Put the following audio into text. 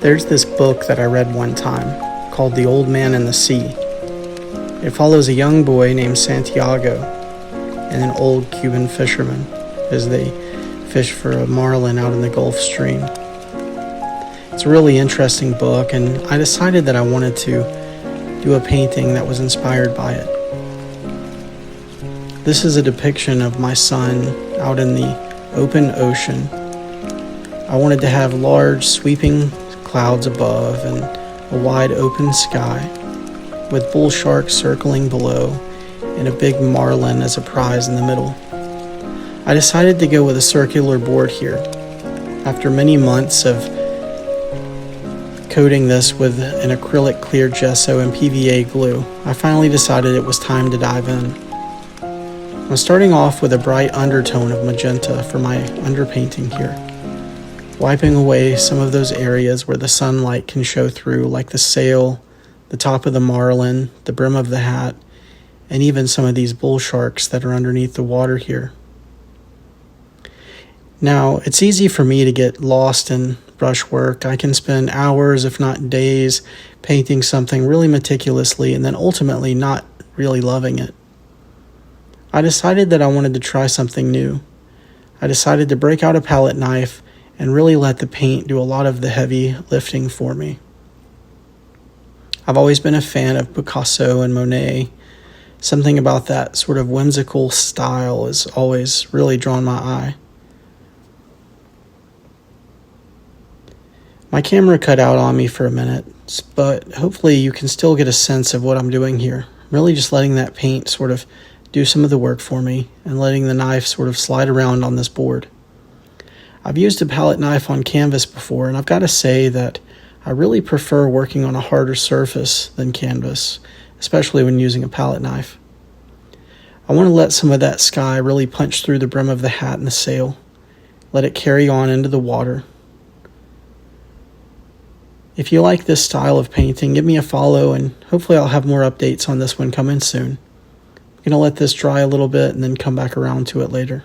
There's this book that I read one time called The Old Man and the Sea. It follows a young boy named Santiago and an old Cuban fisherman as they fish for a marlin out in the Gulf Stream. It's a really interesting book, and I decided that I wanted to do a painting that was inspired by it. This is a depiction of my son out in the open ocean. I wanted to have large sweeping clouds above and a wide open sky with bull sharks circling below and a big marlin as a prize in the middle. I decided to go with a circular board here. After many months of coating this with an acrylic clear gesso and PVA glue, I finally decided it was time to dive in. I'm starting off with a bright undertone of magenta for my underpainting here, wiping away some of those areas where the sunlight can show through, like the sail, the top of the marlin, the brim of the hat, and even some of these bull sharks that are underneath the water here. Now, it's easy for me to get lost in brushwork. I can spend hours, if not days, painting something really meticulously and then ultimately not really loving it. I decided that I wanted to try something new. I decided to break out a palette knife and really let the paint do a lot of the heavy lifting for me. I've always been a fan of Picasso and Monet. Something about that sort of whimsical style has always really drawn my eye. My camera cut out on me for a minute, but hopefully you can still get a sense of what I'm doing here. I'm really just letting that paint sort of do some of the work for me and letting the knife sort of slide around on this board. I've used a palette knife on canvas before, and I've got to say that I really prefer working on a harder surface than canvas, especially when using a palette knife. I want to let some of that sky really punch through the brim of the hat and the sail, let it carry on into the water. If you like this style of painting, give me a follow, and hopefully I'll have more updates on this one coming soon. I'm going to let this dry a little bit and then come back around to it later.